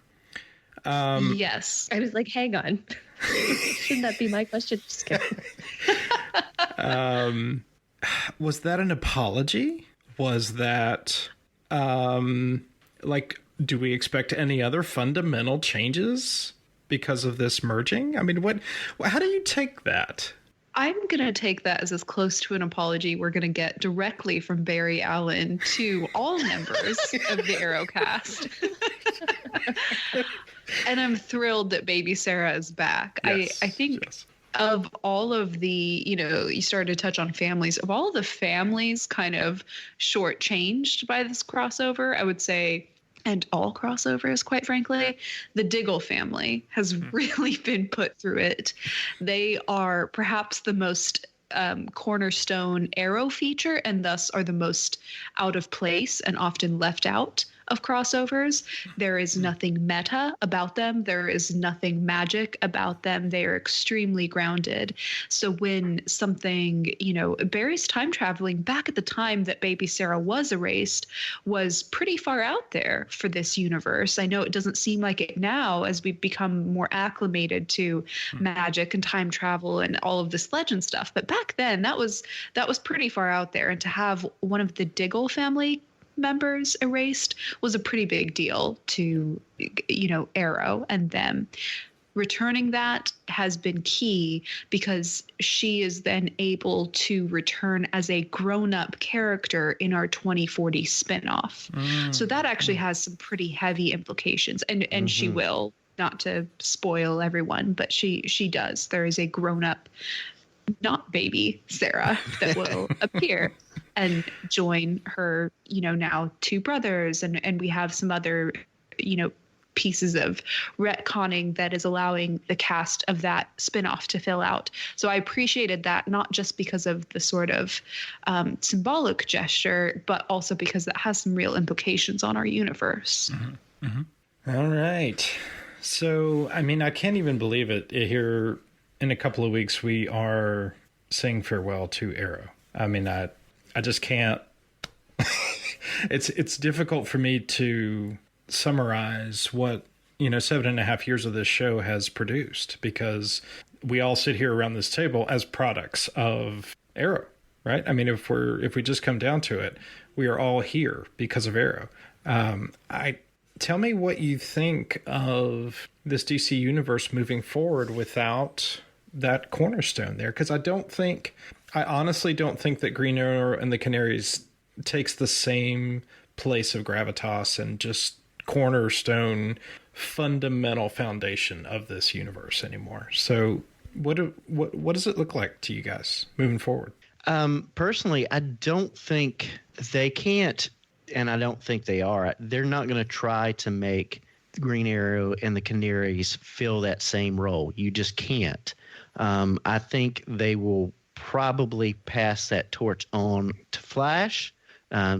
Yes. I was like, hang on. Shouldn't that be my question? Just kidding. Was that an apology? Was that, do we expect any other fundamental changes because of this merging? I mean, how do you take that? I'm going to take that as close to an apology we're going to get directly from Barry Allen to all members of the Arrowcast. And I'm thrilled that Baby Sarah is back. Yes, I think of all of the, you started to touch on families, of all of the families kind of shortchanged by this crossover, I would say, and all crossovers, quite frankly, the Diggle family has really been put through it. They are perhaps the most cornerstone Arrow feature, and thus are the most out of place and often left out of crossovers. There is nothing meta about them. There is nothing magic about them. They are extremely grounded. So when something, Barry's time traveling back at the time that Baby Sarah was erased was pretty far out there for this universe. I know it doesn't seem like it now as we've become more acclimated to magic and time travel and all of this legend stuff. But back then that was pretty far out there. And to have one of the Diggle family members erased was a pretty big deal to Arrow and them. returning that has been key because she is then able to return as a grown-up character in our 2040 spinoff. So that actually has some pretty heavy implications, and she will, not to spoil everyone, but she does. There is a grown-up, not baby Sarah, that will appear and join her, now two brothers, and we have some other, pieces of retconning that is allowing the cast of that spinoff to fill out. So I appreciated that, not just because of the sort of symbolic gesture, but also because that has some real implications on our universe. All right. So, I can't even believe it. Here in a couple of weeks, we are saying farewell to Arrow. I just can't. It's difficult for me to summarize what 7.5 years of this show has produced, because we all sit here around this table as products of Arrow, right? If we just come down to it, we are all here because of Arrow. Tell me what you think of this DC universe moving forward without that cornerstone there, because I honestly don't think that Green Arrow and the Canaries takes the same place of gravitas and just cornerstone fundamental foundation of this universe anymore. So what does it look like to you guys moving forward? Personally, I don't think they can't, and I don't think they are. They're not going to try to make Green Arrow and the Canaries fill that same role. You just can't. I think they will probably pass that torch on to Flash,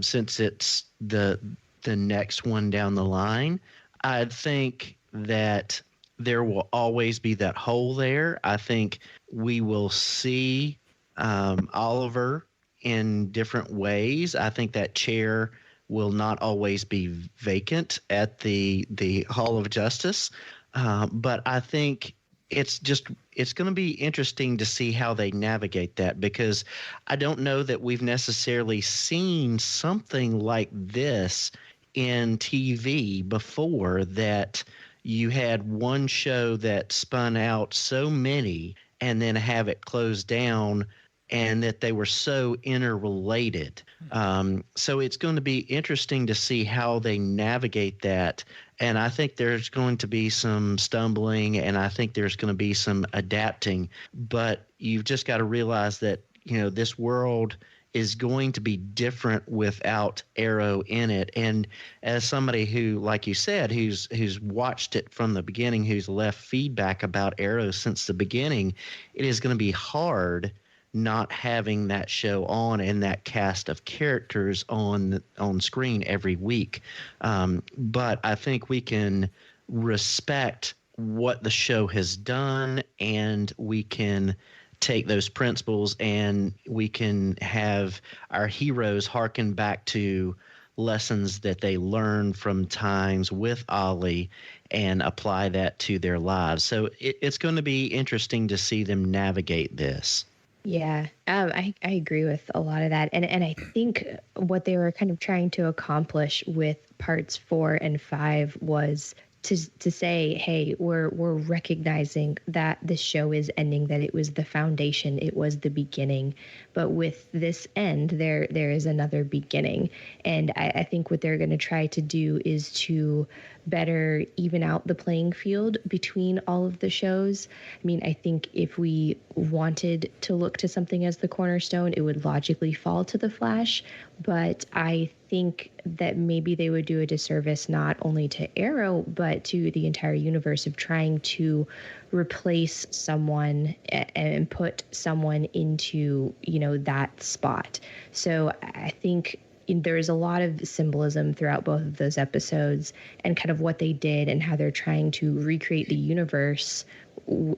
since it's the next one down the line. I think that there will always be that hole there. I think we will see Oliver in different ways. I think that chair will not always be vacant at the Hall of Justice. But I think it's going to be interesting to see how they navigate that, because I don't know that we've necessarily seen something like this in TV before, that you had one show that spun out so many and then have it closed down, and that they were so interrelated. So it's going to be interesting to see how they navigate that. And I think there's going to be some stumbling, and I think there's going to be some adapting. But you've just got to realize that, this world is going to be different without Arrow in it. And as somebody who, like you said, who's watched it from the beginning, who's left feedback about Arrow since the beginning, it is going to be hard not having that show on and that cast of characters on screen every week. But I think we can respect what the show has done, and we can take those principles and we can have our heroes harken back to lessons that they learned from times with Ollie and apply that to their lives. So it's going to be interesting to see them navigate this. Yeah, I agree with a lot of that. And I think what they were kind of trying to accomplish with parts 4 and 5 was to say, hey, we're recognizing that this show is ending, that it was the foundation, it was the beginning. But with this end, there is another beginning. And I think what they're going to try to do is to better even out the playing field between all of the shows. I think if we wanted to look to something as the cornerstone, it would logically fall to The Flash. But I think that maybe they would do a disservice not only to Arrow, but to the entire universe of trying to replace someone and put someone into, that spot. So I think there's a lot of symbolism throughout both of those episodes, and kind of what they did and how they're trying to recreate the universe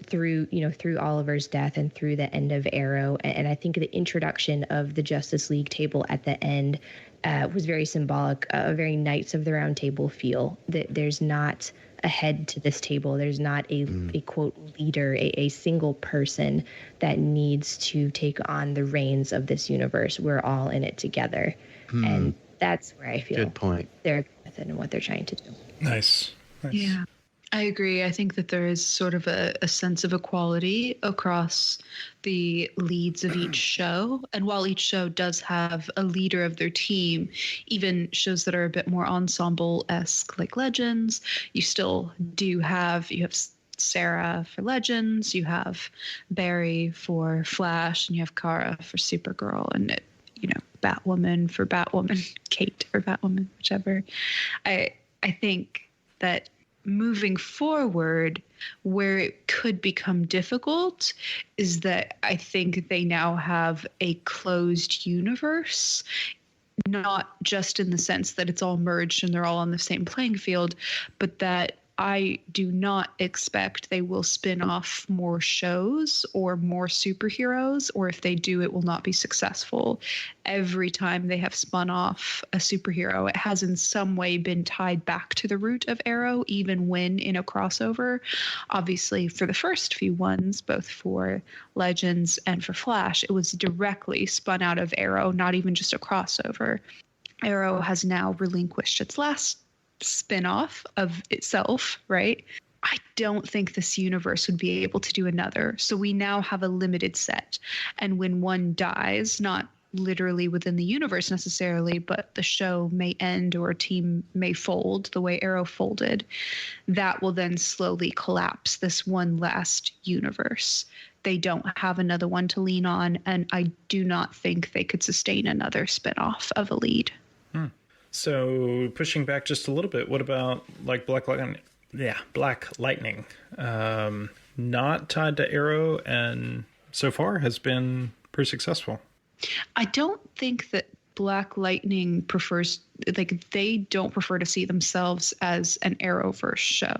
through Oliver's death and through the end of Arrow. And I think the introduction of the Justice League table at the end was very symbolic, a very Knights of the Round Table feel. That there's not a head to this table. There's not a quote leader, a single person that needs to take on the reins of this universe. We're all in it together. And that's where I feel good point. they're within and what they're trying to do. Nice. Yeah. I agree. I think that there is sort of a sense of equality across the leads of each show. And while each show does have a leader of their team, even shows that are a bit more ensemble-esque like Legends, you still do have, you have Sarah for Legends, you have Barry for Flash, and you have Kara for Supergirl, and Batwoman for Batwoman, Kate for Batwoman, whichever. I think that moving forward, where it could become difficult is that I think they now have a closed universe, not just in the sense that it's all merged and they're all on the same playing field, but that I do not expect they will spin off more shows or more superheroes, or if they do, it will not be successful. Every time they have spun off a superhero, it has in some way been tied back to the root of Arrow, even when in a crossover. Obviously, for the first few ones, both for Legends and for Flash, it was directly spun out of Arrow, not even just a crossover. Arrow has now relinquished its last spin-off of itself, right? I don't think this universe would be able to do another. So we now have a limited set. And when one dies, not literally within the universe necessarily, but the show may end or a team may fold the way Arrow folded, that will then slowly collapse this one last universe. They don't have another one to lean on, and I do not think they could sustain another spin-off of a lead. So pushing back just a little bit, what about like Black Lightning? Yeah, Black Lightning. Not tied to Arrow, and so far has been pretty successful. I don't think that Black Lightning prefers, like, they don't prefer to see themselves as an Arrowverse show.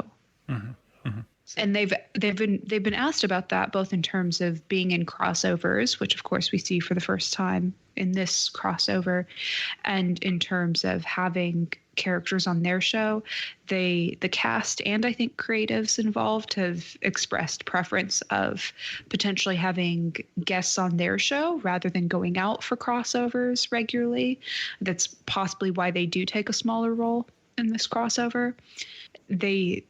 Mm-hmm. Mm-hmm. And they've been asked about that, both in terms of being in crossovers, which of course we see for the first time in this crossover, and in terms of having characters on their show. The cast and I think creatives involved have expressed preference of potentially having guests on their show rather than going out for crossovers regularly. That's possibly why they do take a smaller role in this crossover. They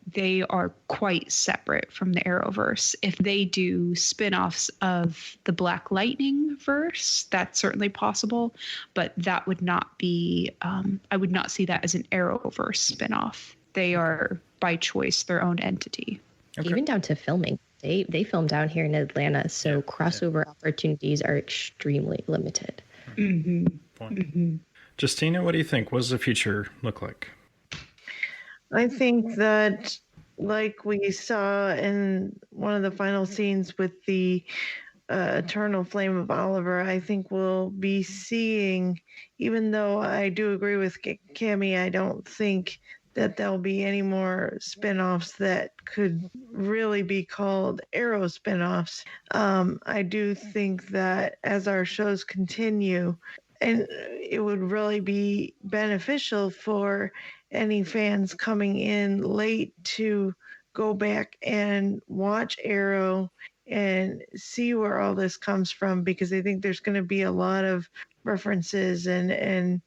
are quite separate from the Arrowverse. If they do spin-offs of the Black Lightning verse, that's certainly possible, but that would not be, I would not see that as an Arrowverse spin-off. They are, by choice, their own entity. Okay. Even down to filming. They film down here in Atlanta, so crossover opportunities are extremely limited. Mm-hmm. Mm-hmm. Justina, what do you think? What does the future look like? I think that, like we saw in one of the final scenes with the Eternal Flame of Oliver, I think we'll be seeing, even though I do agree with Cammie, I don't think that there'll be any more spin-offs that could really be called Arrow spin-offs. I do think that as our shows continue, and it would really be beneficial for any fans coming in late to go back and watch Arrow and see where all this comes from, because I think there's going to be a lot of references and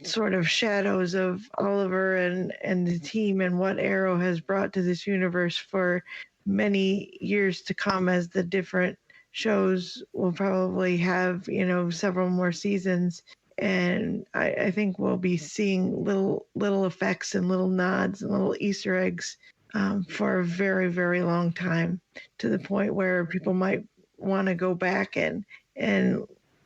sort of shadows of Oliver and the team and what Arrow has brought to this universe for many years to come, as the different shows will probably have, several more seasons. And I think we'll be seeing little effects and little nods and little Easter eggs for a very, very long time, to the point where people might want to go back and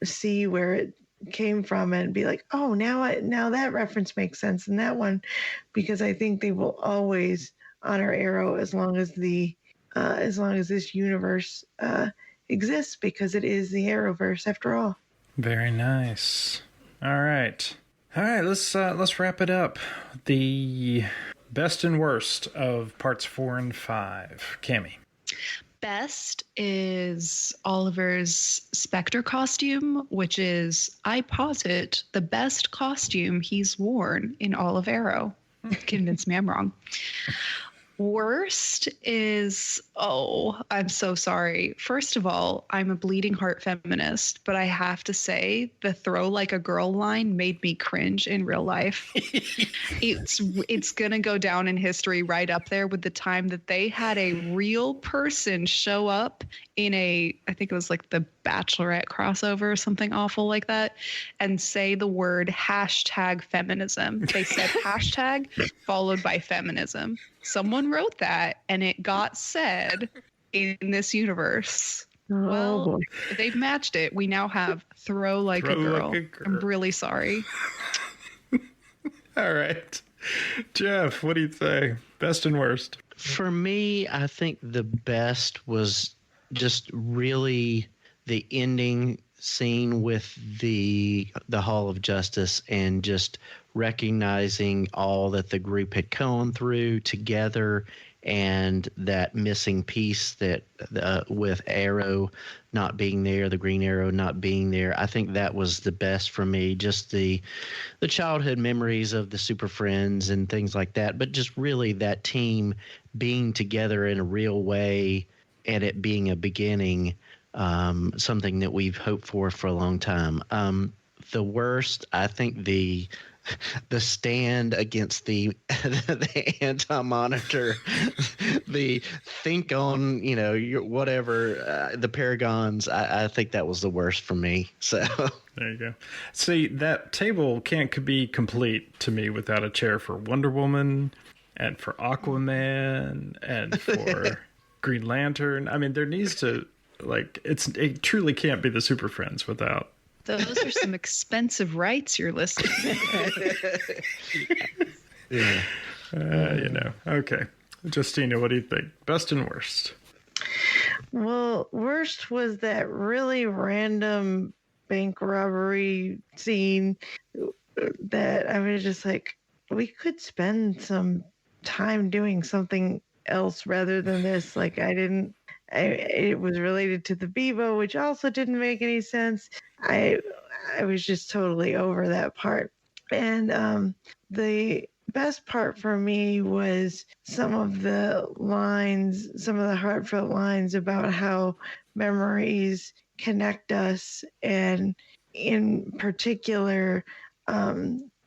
see where it came from and be like, oh, now that reference makes sense in that one, because I think they will always honor Arrow as long as this universe exists, because it is the Arrowverse after all. Very nice. All right. Let's wrap it up. The best and worst of parts 4 and 5. Cammie. Best is Oliver's Spectre costume, which is, I posit, the best costume he's worn in all of Arrow. Convince me I'm wrong. Worst is, oh, I'm so sorry. First of all, I'm a bleeding heart feminist, but I have to say the throw like a girl line made me cringe in real life. It's going to go down in history right up there with the time that they had a real person show up in I think it was like the Bachelorette crossover or something awful like that, and say the word hashtag feminism. They said hashtag followed by feminism. Someone wrote that and it got said in this universe. Oh, Well, boy. they've matched it. We now have throw like a girl. I'm really sorry. All right. Jeff, what do you say? Best and worst? For me, I think the best was just really the ending scene with the Hall of Justice, and just recognizing all that the group had gone through together, and that missing piece that with Arrow not being there, the Green Arrow not being there. I think that was the best for me. Just the childhood memories of the Super Friends and things like that, but just really that team being together in a real way, and it being a beginning, something that we've hoped for a long time. The worst, I think the stand against the anti-monitor, the think on, your whatever, the Paragons. I think that was the worst for me. So there you go. See, that table can't be complete to me without a chair for Wonder Woman and for Aquaman and for Green Lantern. I mean, there needs to, it truly can't be the Super Friends without. Those are some expensive rights you're listing. Yeah. Okay. Justina, what do you think? Best and worst? Well, worst was that really random bank robbery scene that I was just like, we could spend some time doing something else rather than this. It was related to the Bebo, which also didn't make any sense. I was just totally over that part. And the best part for me was some of the heartfelt lines about how memories connect us. And in particular,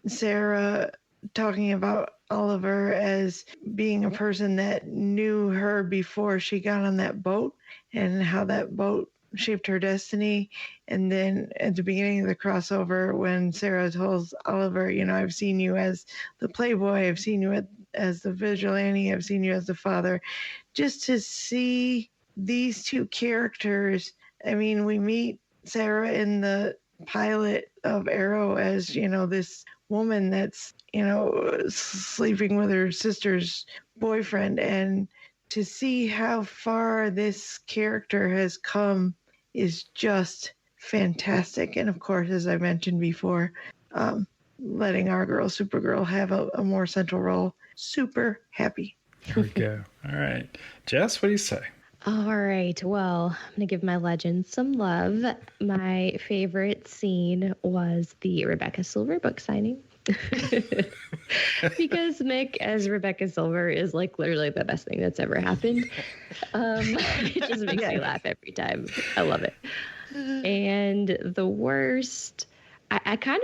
Sarah talking about Oliver as being a person that knew her before she got on that boat, and how that boat shaped her destiny. And then at the beginning of the crossover, when Sarah tells Oliver, I've seen you as the playboy, I've seen you as the vigilante, I've seen you as the father. Just to see these two characters. I mean, we meet Sarah in the pilot of Arrow as, this woman that's, sleeping with her sister's boyfriend. And to see how far this character has come is just fantastic. And of course, as I mentioned before, letting our girl Supergirl have a more central role. Super happy. There we go. All right. Jess, what do you say? All right. Well, I'm going to give my legend some love. My favorite scene was the Rebecca Silver book signing. Because Mick as Rebecca Silver is literally the best thing that's ever happened. It just makes me laugh every time. I love it. And the worst, I'm kind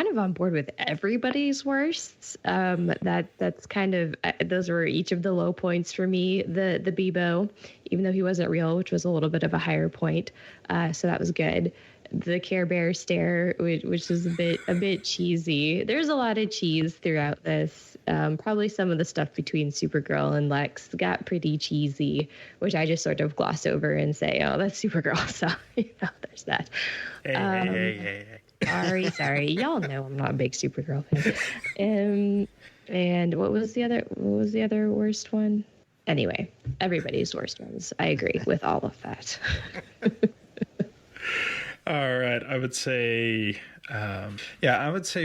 of on board with everybody's worsts. That's kind of, those were each of the low points for me. The Bebo, even though he wasn't real, which was a little bit of a higher point. So that was good. The Care Bear stare, which is a bit cheesy. There's a lot of cheese throughout this. Probably some of the stuff between Supergirl and Lex got pretty cheesy, which I just sort of gloss over and say, "Oh, that's Supergirl." So there's that. Hey. Sorry. Y'all know I'm not a big Supergirl fan. And what was the other worst one? Anyway, everybody's worst ones. I agree with all of that. All right. I would say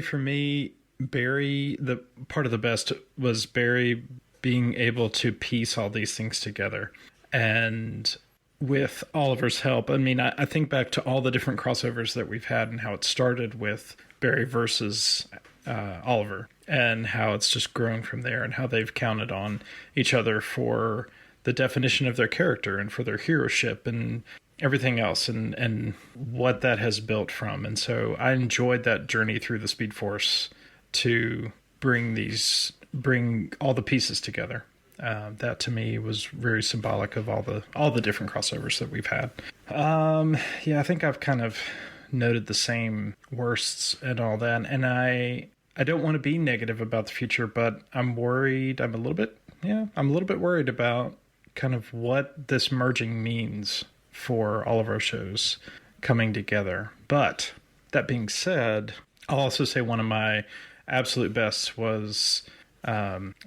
for me, Barry, the part of the best was Barry being able to piece all these things together. And with Oliver's help, I mean, I think back to all the different crossovers that we've had and how it started with Barry versus Oliver, and how it's just grown from there, and how they've counted on each other for the definition of their character and for their heroship and everything else, and what that has built from. And so I enjoyed that journey through the Speed Force to bring all the pieces together. That to me was very symbolic of all the different crossovers that we've had. I think I've kind of noted the same worsts and all that, and I don't want to be negative about the future, but I'm worried. I'm a little bit worried about kind of what this merging means for all of our shows coming together. But that being said, I'll also say one of my absolute bests was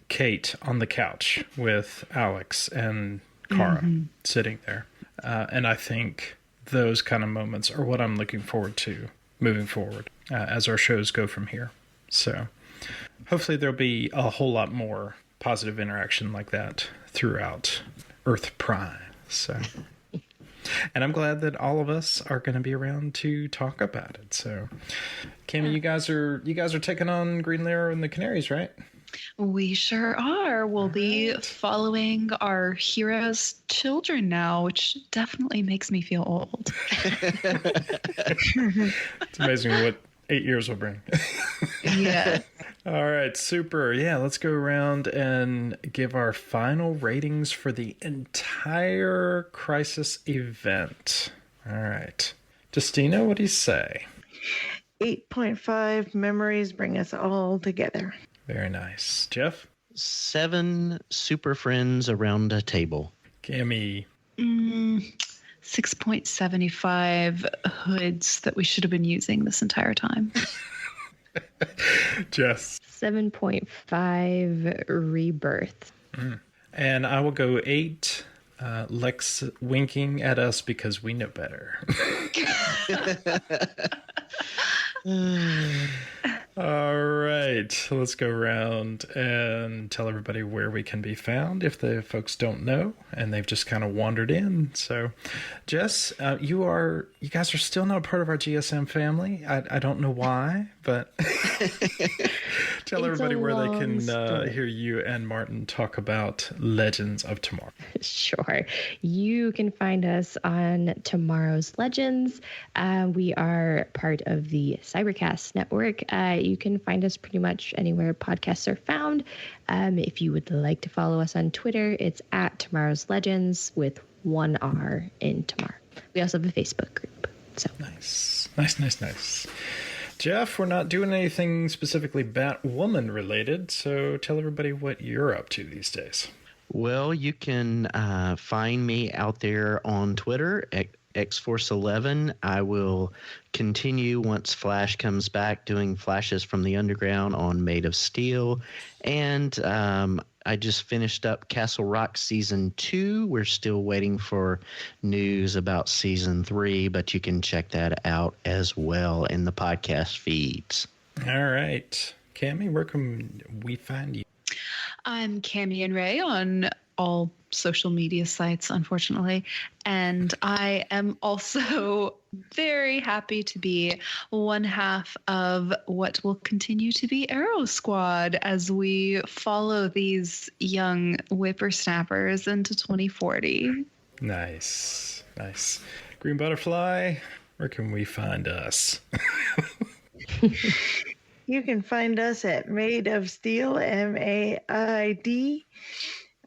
Kate on the couch with Alex and Cara sitting there. And I think those kind of moments are what I'm looking forward to moving forward as our shows go from here. So hopefully there'll be a whole lot more positive interaction like that throughout Earth Prime. So, and I'm glad that all of us are going to be around to talk about it. So, Cammy, you guys are taking on Green Arrow and the Canaries, right? We sure are. We'll be following our heroes' children now, which definitely makes me feel old. It's amazing what 8 years will bring. Yeah. All right, super. Yeah, let's go around and give our final ratings for the entire Crisis event. All right. Justina, what do you say? 8.5 memories bring us all together. Very nice. Jeff? 7 super friends around a table. Cammy? 6.75 hoods that we should have been using this entire time. Jess? 7.5 rebirth. And I will go 8. Lex winking at us because we know better. All right, let's go around and tell everybody where we can be found if the folks don't know and they've just kind of wandered in. So, Jess, you guys are still not part of our GSM family. I don't know why, but tell everybody where they can hear you and Martin talk about Legends of Tomorrow. Sure. You can find us on Tomorrow's Legends. We are part of the Cybercast network. You can find us pretty much anywhere podcasts are found. If you would like to follow us on Twitter, it's at Tomorrow's Legends with 1 R in Tomorrow. We also have a Facebook group. So Nice. Jeff, we're not doing anything specifically Batwoman related, so tell everybody what you're up to these days. Well, you can find me out there on Twitter at Xforce11. I will continue once Flash comes back doing flashes from the underground on Made of Steel. And I just finished up Castle Rock Season 2. We're still waiting for news about Season 3, but you can check that out as well in the podcast feeds. All right. Cammy, where can we find you? I'm Cammy and Ray on all social media sites, unfortunately. And I am also very happy to be one half of what will continue to be Arrow Squad as we follow these young whippersnappers into 2040. Nice. Green Butterfly, where can we find us? You can find us at Made of Steel, MAID.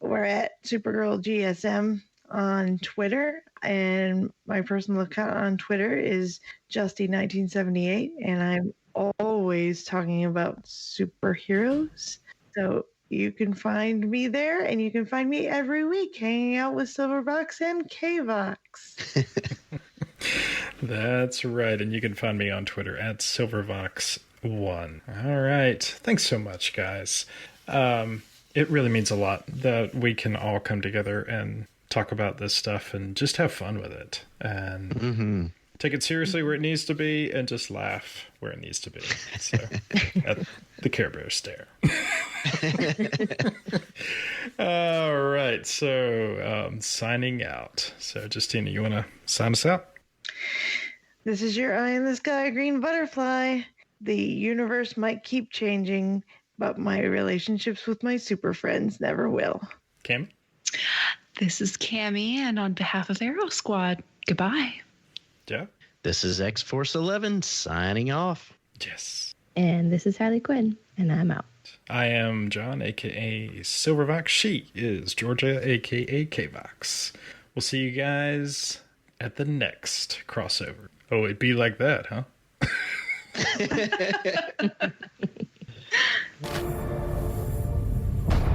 We're at Supergirl GSM on Twitter, and my personal account on Twitter is Justy1978, and I'm always talking about superheroes. So you can find me there, and you can find me every week hanging out with Silverbox and K-Vox. That's right, and you can find me on Twitter at Silvervox1. All right. Thanks so much, guys. It really means a lot that we can all come together and talk about this stuff and just have fun with it and take it seriously where it needs to be and just laugh where it needs to be. So, at the Care Bear stare. All right. So, signing out. So, Justina, you want to sign us out? This is your eye in the sky, Green Butterfly. The universe might keep changing, but my relationships with my super friends never will. Kim? This is Cammie, and on behalf of Arrow Squad, goodbye. Jeff? This is X-Force 11 signing off. Yes. And this is Harley Quinn, and I'm out. I am John, a.k.a. Silvervox. She is Georgia, a.k.a. K-Vox. We'll see you guys at the next crossover. Oh, it'd be like that, huh?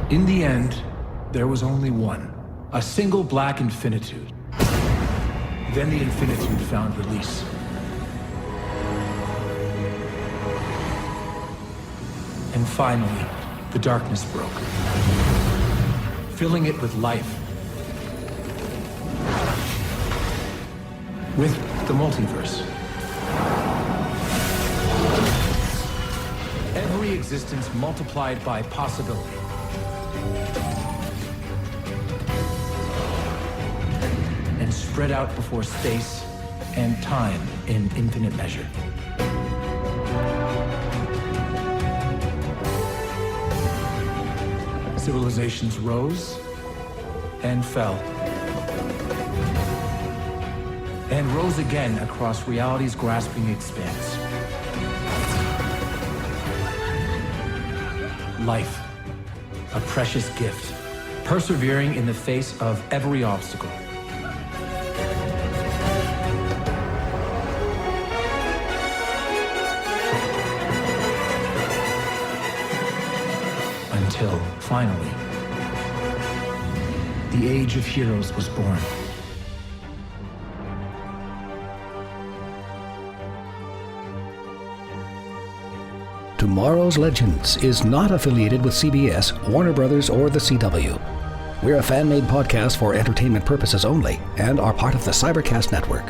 In the end, there was only one, a single black infinitude. Then the infinitude found release. And finally, the darkness broke, filling it with life. With the multiverse. Every existence multiplied by possibility. And spread out before space and time in infinite measure. Civilizations rose and fell. And rose again across reality's grasping expanse. Life, a precious gift, persevering in the face of every obstacle. Until, finally, the Age of Heroes was born. Tomorrow's Legends is not affiliated with CBS, Warner Brothers, or the CW. We're a fan-made podcast for entertainment purposes only and are part of the Cybercast Network.